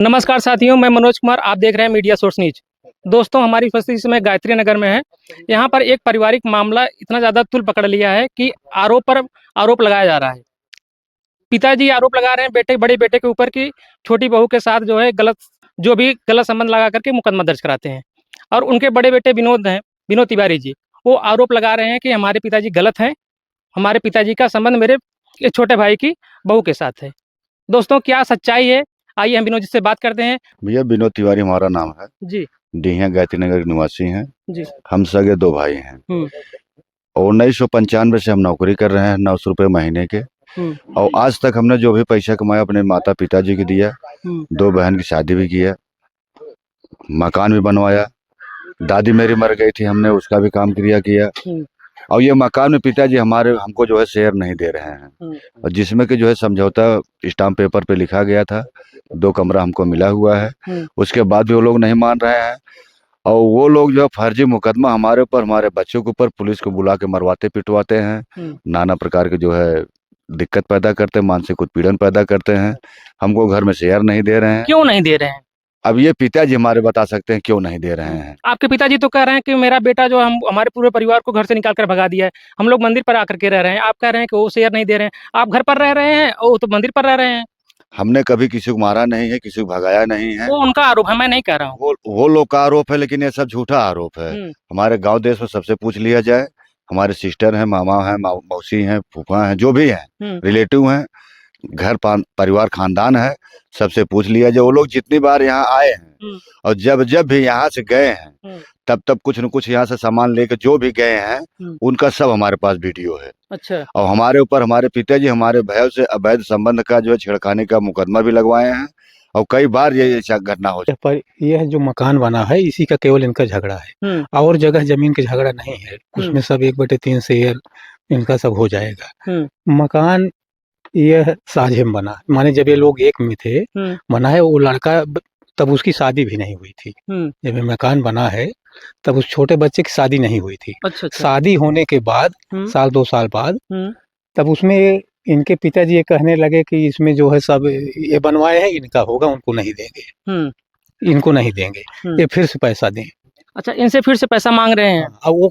नमस्कार साथियों, मैं मनोज कुमार। आप देख रहे हैं मीडिया सोर्स न्यूज। दोस्तों, हमारी उपस्थिति इस समय गायत्री नगर में है। यहाँ पर एक पारिवारिक मामला इतना ज़्यादा तूल पकड़ लिया है कि आरोप लगाया जा रहा है। पिताजी आरोप लगा रहे हैं बड़े बेटे के ऊपर कि छोटी बहू के साथ गलत संबंध लगा करके मुकदमा दर्ज कराते हैं। और उनके बड़े बेटे विनोद तिवारी जी, वो आरोप लगा रहे हैं कि हमारे पिताजी गलत हैं। हमारे पिताजी का संबंध मेरे छोटे भाई की बहू के साथ है। दोस्तों, क्या सच्चाई है? आइए हम विनोद जी से बात करते हैं। भैया विनोद तिवारी हमारा नाम है जी डीहिया गायत्री नगर के निवासी हैं। जी। हम सगे दो भाई हैं और 1995 से हम नौकरी कर रहे हैं 900 रुपये महीने के। और आज तक हमने जो भी पैसा कमाया अपने माता पिताजी को दिया। दो बहन की शादी भी किया, मकान भी बनवाया। दादी मेरी मर गई थी, हमने उसका भी काम किया। और ये मकान में पिताजी हमको जो है शेयर नहीं दे रहे हैं, और जिसमें कि जो है समझौता स्टाम्प पेपर पे लिखा गया था। 2 कमरा हमको मिला हुआ है, उसके बाद भी वो लोग नहीं मान रहे हैं। और वो लोग जो है फर्जी मुकदमा हमारे ऊपर, हमारे बच्चों के ऊपर पुलिस को बुला के मरवाते पिटवाते हैं। नाना प्रकार के जो है दिक्कत पैदा करते हैं, मानसिक उत्पीड़न पैदा करते हैं। हमको घर में शेयर नहीं दे रहे हैं। क्यों नहीं दे रहे हैं? अब ये पिताजी हमारे बता सकते हैं क्यों नहीं दे रहे हैं। आपके पिताजी तो कह रहे हैं कि मेरा बेटा जो हमारे पूरे परिवार को घर से निकाल कर भगा दिया है। हम लोग मंदिर पर आकर के रह रहे हैं। आप कह रहे हैं कि वो शेयर नहीं दे रहे हैं। आप घर पर रह रहे हैं, वो तो मंदिर पर रह रहे हैं। हमने कभी किसी को मारा नहीं है, किसी को भगाया नहीं है। वो उनका आरोप है, मैं नहीं कह रहा हूँ। वो लोग का आरोप है, लेकिन ये सब झूठा आरोप है। हमारे गांव देश में सबसे पूछ लिया जाए, हमारे सिस्टर हैं, मामा हैं, मौसी हैं, फूफा हैं, जो भी हैं, रिलेटिव हैं, घर परिवार खानदान है, सबसे पूछ लिया जाए। वो लोग जितनी बार यहाँ आए हैं और जब जब भी यहाँ से गए हैं, तब कुछ न कुछ यहाँ से सामान लेकर जो भी गए हैं, उनका सब हमारे पास वीडियो है। अच्छा। और हमारे ऊपर हमारे पिताजी हमारे भाइयों से अवैध संबंध का जो है छेड़खानी का मुकदमा भी लगवाए हैं। और कई बार ये घटना हो जाए। पर यह जो मकान बना है इसी का केवल इनका झगड़ा है, और जगह जमीन का झगड़ा नहीं है। उसमें सब 1/3 शेयर इनका सब हो जाएगा। मकान यह साझे में बना, माने जब ये लोग एक में थे, बना है। वो लड़का तब उसकी शादी भी नहीं हुई थी। जब ये मकान बना है तब उस छोटे बच्चे की शादी नहीं हुई थी। अच्छा। शादी होने के बाद साल 2 साल बाद तब उसमें इनके पिताजी ये कहने लगे कि इसमें जो है सब ये बनवाए हैं, इनका होगा, उनको नहीं देंगे, इनको नहीं देंगे, ये फिर से पैसा दें। अच्छा, इनसे फिर से पैसा मांग रहे हैं। अब वो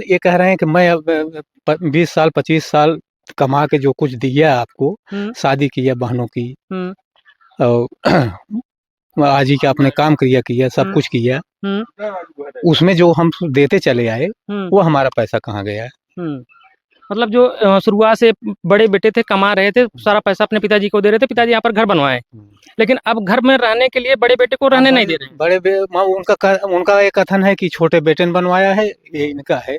ये कह रहे हैं कि मैं अब 20 साल 25 साल कमा के जो कुछ दिया आपको, शादी किया बहनों की, और आज ही का अपने काम किया, सब कुछ किया, उसमें जो हम देते चले आए, वो हमारा पैसा कहाँ गया है। मतलब जो शुरुआत से बड़े बेटे थे, कमा रहे थे, सारा पैसा अपने पिताजी को दे रहे थे। पिताजी यहाँ पर घर बनवाए, लेकिन अब घर में रहने के लिए बड़े बेटे को रहने नहीं दे रहे। उनका एक कथन है कि छोटे बेटे ने बनवाया है, ये इनका है,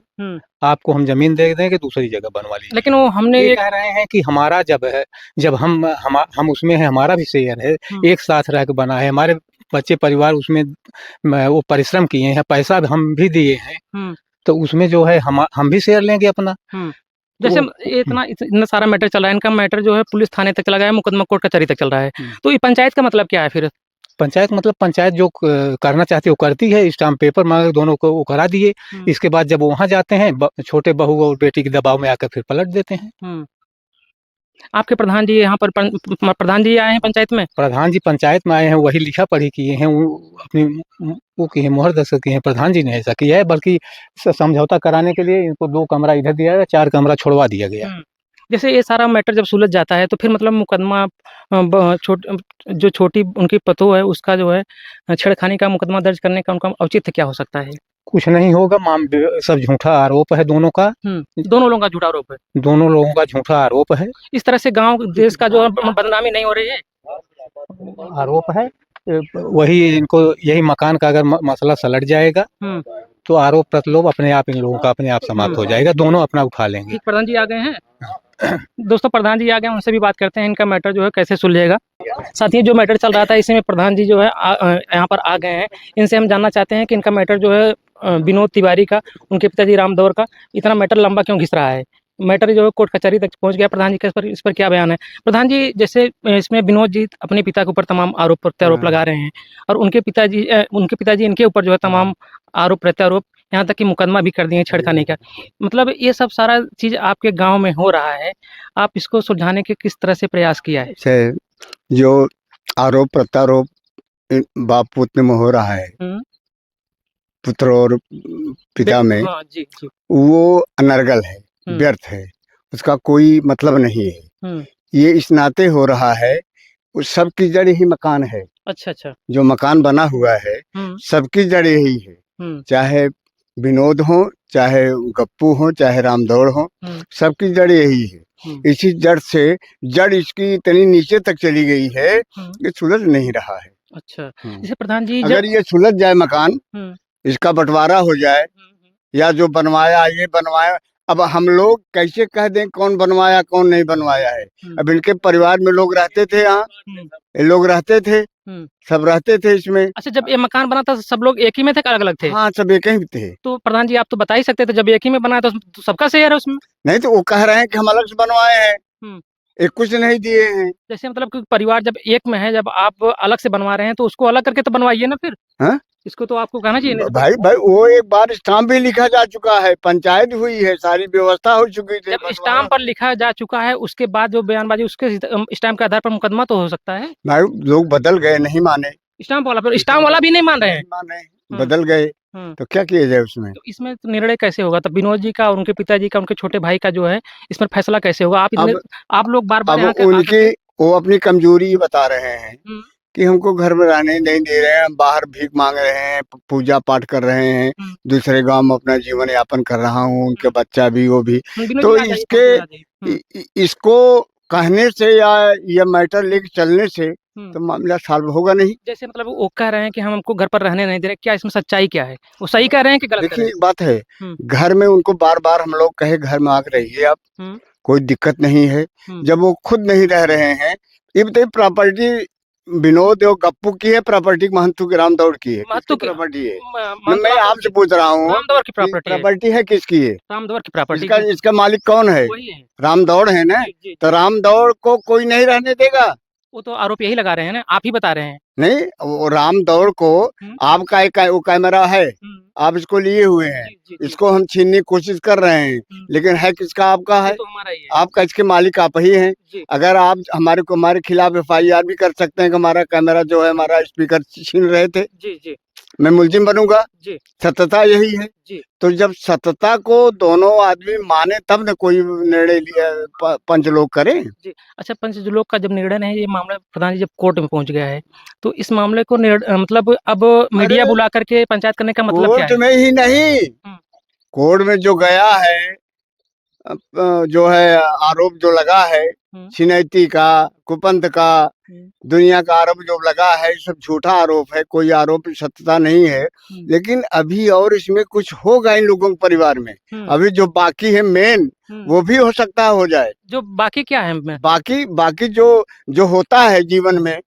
आपको हम जमीन दे देंगे, दूसरी जगह बनवा लीजिए। लेकिन वो हमने ये कह रहे हैं कि हमारा जब हम उसमें है, हमारा भी शेयर है, एक साथ रह के बना है, हमारे बच्चे परिवार उसमें वो परिश्रम किए हैं, पैसा हम भी दिए हैं, तो उसमें जो है हम भी शेयर लेंगे अपना। जैसे इतना सारा मैटर चल रहा है, इनका मैटर जो है पुलिस थाने तक चला गया है, मुकदमा कोर्ट कचहरी तक चल रहा है। तो ये पंचायत का मतलब क्या है फिर? पंचायत जो करना चाहती है वो करती है, स्टाम्प पेपर मांगे दोनों को, वो करा दिए। इसके बाद जब वहां जाते हैं, छोटे बहू और बेटी के दबाव में आकर फिर पलट देते हैं। आपके प्रधान जी यहाँ पर प्रधान जी आए हैं पंचायत में? प्रधान जी पंचायत में आए हैं, वही लिखा पढ़ी किए हैं, वो अपनी वो किए, मोहर दस्तखत किए हैं। प्रधान जी ने ऐसा किया है, बल्कि समझौता कराने के लिए इनको 2 कमरा इधर दिया गया, 4 कमरा छुड़वा दिया गया। जैसे ये सारा मैटर जब सुलझ जाता है तो फिर मतलब मुकदमा जो छोटी उनकी पतोह है उसका जो है छेड़खानी का मुकदमा दर्ज करने का उनका औचित्य क्या हो सकता है? कुछ नहीं होगा, सब झूठा आरोप है दोनों का। दोनों लोगों का झूठा आरोप है। दोनों लोगों का झूठा आरोप है। इस तरह से गांव देश का जो है बदनामी नहीं हो रही है? आरोप है वही। इनको यही मकान का अगर मसला सलट जाएगा तो आरोप प्रत्यारोप अपने आप इन लोगों का अपने आप समाप्त हो जाएगा, दोनों अपना उठा लेंगे। प्रधान जी आ गए हैं। दोस्तों, प्रधान जी आ गए, उनसे भी बात करते हैं, इनका मैटर जो है कैसे सुलझेगा। साथ ही जो मैटर चल रहा था इसी में प्रधान जी जो है यहाँ पर आ गए हैं। इनसे हम जानना चाहते हैं कि इनका मैटर जो है विनोद तिवारी का, उनके पिताजी रामदौर का, इतना मैटर लंबा क्यों घिस रहा है? मैटर जो है कोर्ट कचहरी तक पहुंच गया। प्रधान जी का इस पर क्या बयान है? प्रधान जी, जैसे इसमें विनोद जी अपने पिता के ऊपर तमाम आरोप प्रत्यारोप लगा रहे हैं, और उनके पिताजी इनके ऊपर जो है तमाम आरोप प्रत्यारोप, यहाँ तक कि मुकदमा भी कर दिए छेड़खानी का। मतलब ये सब सारा चीज़ आपके गांव में हो रहा है, आप इसको सुलझाने के किस तरह से प्रयास किया है? से जो आरोप प्रत्यारोप बाप पुत्र में हो रहा है, हम्म, पुत्र और पिता में, हाँ जी जी। वो अनर्गल है, हम्म, व्यर्थ है, उसका कोई मतलब नहीं है। हम्म, ये इस नाते हो रहा है, उस सब की जड़ ही मकान है। अच्छा अच्छा। जो मकान बना हुआ है, हम्म, सबकी जड़ यही है। हम्म, चाहे विनोद हो, चाहे गप्पू हो, चाहे रामदौड़ हो, हम्म, सबकी जड़ यही है। इसी जड़ से, जड़ इसकी इतनी नीचे तक चली गई है कि सुलझ नहीं रहा है। अच्छा। जैसे प्रधान जी अगर ये सुलझ जाए मकान, हम्म, इसका बंटवारा हो जाए, या जो बनवाया ये बनवाया, अब हम लोग कैसे कह दें कौन बनवाया कौन नहीं बनवाया है। अब इनके परिवार में लोग रहते थे, यहाँ ये लोग रहते थे, सब रहते थे इसमें। अच्छा, जब ये मकान बना था सब लोग एक ही में थे, अलग अलग थे? हाँ, सब एक ही थे। तो प्रधान जी आप तो बता ही सकते थे, जब एक ही में बनाया तो सबका शेयर है उसमें। नहीं तो वो कह रहे हैं कि हम अलग से बनवाए हैं, एक कुछ नहीं दिए हैं। जैसे मतलब कि परिवार जब एक में है, जब आप अलग से बनवा रहे हैं तो उसको अलग करके तो बनवाइए ना फिर। हाँ? इसको तो आपको कहना चाहिए। भाई वो एक बार स्टाम्प भी लिखा जा चुका है, पंचायत हुई है, सारी व्यवस्था हो चुकी थी। जब स्टाम्प पर लिखा जा चुका है उसके बाद जो बयानबाजी, उसके स्टाम्प के आधार पर मुकदमा तो हो सकता है। भाई लोग बदल गए, नहीं माने, स्टाम्प वाला, पर स्टाम्प वाला भी नहीं मान रहे हैं। माने, बदल गए, तो क्या किया जाए उसमें। तो इसमें तो निर्णय कैसे होगा? तब विनोद जी का और उनके पिताजी का, उनके छोटे भाई का जो है, इसमें फैसला कैसे होगा? आप लोग बार बार अब उनकी वो अपनी कमजोरी बता रहे हैं कि हमको घर में रहने नहीं दे रहे हैं, हम बाहर भीख मांग रहे हैं, पूजा पाठ कर रहे हैं, दूसरे गांव में अपना जीवन यापन कर रहा हूँ, उनके बच्चा भी वो भी। तो इसको कहने से या ये मैटर लेके चलने से तो मामला सॉल्व होगा नहीं। जैसे मतलब वो कह रहे हैं कि हमको घर पर रहने नहीं दे रहे, क्या इसमें सच्चाई क्या है? वो सही कह रहे हैं कि गलत कह रहे देखिए, एक बात है, घर में उनको बार बार हम लोग कहे घर में आकर रहिए आप, कोई दिक्कत नहीं है। जब वो खुद नहीं रह रहे हैं, ये बताइए प्रॉपर्टी विनोद और गप्पू की है, प्रॉपर्टी महंतू की रामदौड़ की है, किसकी प्रॉपर्टी है? मैं आपसे पूछ रहा हूँ, रामदौड़ की प्रॉपर्टी है किसकी है? रामदौड़ की प्रॉपर्टी। इसका मालिक कौन है? रामदौड़ है ना। तो रामदौड़ को कोई नहीं रहने देगा। वो तो आरोप यही लगा रहे हैं ना, आप ही बता रहे हैं। नहीं, वो रामदौड़ को आपका एक वो कैमरा है, आप इसको लिए हुए हैं, इसको हम छीनने की कोशिश कर रहे हैं, लेकिन है किसका? आपका है, तो हमारा ही है। आपका, इसके मालिक आप ही हैं। अगर आप हमारे खिलाफ FIR भी कर सकते हैं कि हमारा कैमरा जो है, हमारा स्पीकर छीन रहे थे, जी जी, मैं मुलजिम बनूंगा। सत्यता यही है। तो जब सत्यता को दोनों आदमी माने तब न कोई निर्णय लिया पंच लोग करें। अच्छा, पंच लोग का जब निर्णय नहीं, ये मामला प्रधान जी जब कोर्ट में पहुंच गया है, तो इस मामले को मतलब अब मीडिया बुला करके पंचायत करने का मतलब क्या है? कोर्ट में ही नहीं, कोर्ट में जो गया है, जो है आरोप जो लगा है, छिनैती का, कुपंथ का, दुनिया का आरोप जो लगा है, सब झूठा आरोप है, कोई आरोप सत्यता नहीं है। लेकिन अभी और इसमें कुछ होगा इन लोगों के परिवार में, अभी जो बाकी है मेन, वो भी हो सकता हो जाए। जो बाकी क्या है? बाकी जो होता है जीवन में,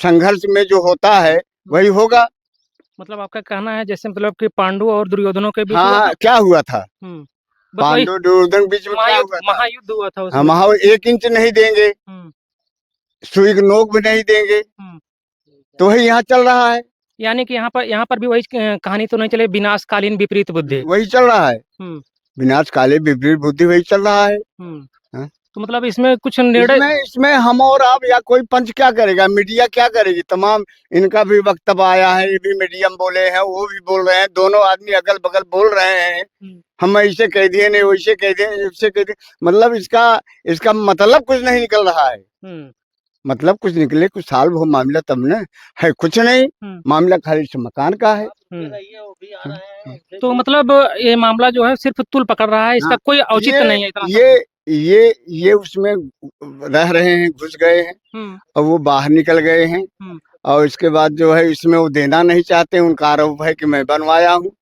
संघर्ष में जो होता है वही होगा। मतलब आपका कहना है जैसे मतलब कि पांडु और दुर्योधनों के बीच हाँ, क्या हुआ था? पांडु दुर्योधन बीच में क्या हुआ था? महायुद्ध हुआ था उसमें। हम 1 इंच नहीं देंगे, सुई की नोक भी नहीं देंगे, तो वही यहाँ चल रहा है। यानी कि यहाँ पर भी वही कहानी तो नहीं चले, विनाशकालीन विपरीत बुद्धि वही चल रहा है, विनाशकालीन विपरीत बुद्धि वही चल रहा है। तो मतलब इसमें कुछ निर्णय, इसमें हम और आप या कोई पंच क्या करेगा, मीडिया क्या करेगी? तमाम इनका भी वक्तव्य आया है, ये भी मीडियम बोले हैं, वो भी बोल रहे हैं, दोनों आदमी अगल बगल बोल रहे हैं, हम ऐसे कह दिए, नहीं वैसे कह दिए, ऐसे कह दिए। मतलब इसका मतलब कुछ नहीं निकल रहा है। मतलब कुछ निकले, कुछ सॉल्व हो मामला तब न है, कुछ नहीं, मामला खाली से मकान का है। तो मतलब ये मामला जो है सिर्फ तुल पकड़ रहा है, इसका कोई औचित्य नहीं है इतना। ये उसमें रह रहे हैं, घुस गए हैं और वो बाहर निकल गए हैं, और इसके बाद जो है इसमें वो देना नहीं चाहते। उनका आरोप है कि मैं बनवाया हूँ,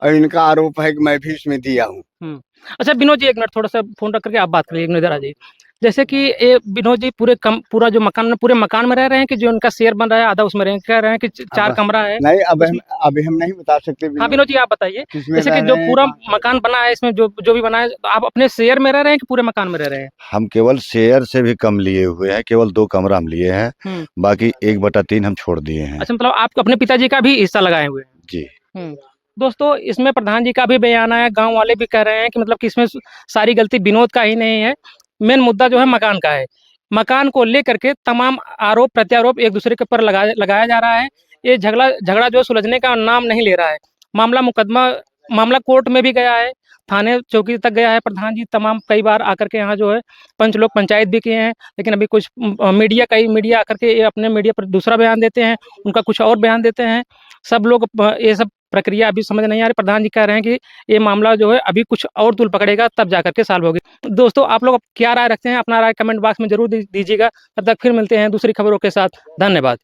और इनका आरोप है कि मैं भी इसमें दिया हूँ। अच्छा विनोद जी, एक मिनट थोड़ा सा फोन रख करके आप बात करिए, इधर आ जाइए। जैसे कि ये विनोद जी पूरा जो पूरे मकान में रह रहे हैं कि जो उनका शेयर बन रहा है आधा उसमें कह रहे हैं कि 4 कमरा है? नहीं, अभी हम नहीं बता सकते। हाँ विनोद जी आप बताइए, जैसे कि जो पूरा मकान बना है, इसमें जो भी बना है, तो आप अपने शेयर में रह रहे हैं कि पूरे मकान में रह रहे हैं? हम केवल शेयर से भी कम लिए हुए हैं, केवल 2 कमरा हम लिए हैं, बाकी 1/3 हम छोड़ दिए हैं। अच्छा, मतलब आप अपने पिताजी का भी हिस्सा लगाए हुए हैं? जी। दोस्तों, इसमें प्रधान जी का भी बयान आया, गांव वाले भी कह रहे हैं कि मतलब कि इसमें सारी गलती विनोद का ही नहीं है, मेन मुद्दा जो है मकान का है। मकान को लेकर के तमाम आरोप प्रत्यारोप एक दूसरे के ऊपर लगाया जा रहा है। ये झगड़ा जो सुलझने का नाम नहीं ले रहा है। मामला कोर्ट में भी गया है, थाने चौकी तक गया है। प्रधान जी तमाम कई बार आकर के यहाँ जो है पंच लोग पंचायत भी किए हैं, लेकिन अभी कुछ मीडिया आकर के अपने मीडिया पर दूसरा बयान देते हैं, उनका कुछ और बयान देते हैं। सब लोग ये सब प्रक्रिया अभी समझ नहीं आ रही। प्रधान जी कह रहे हैं कि ये मामला जो है अभी कुछ और तूल पकड़ेगा, तब जाकर के सॉल्व होगी। दोस्तों, आप लोग क्या राय रखते हैं? अपना राय कमेंट बॉक्स में जरूर दीजिएगा। तब तक फिर मिलते हैं दूसरी खबरों के साथ। धन्यवाद।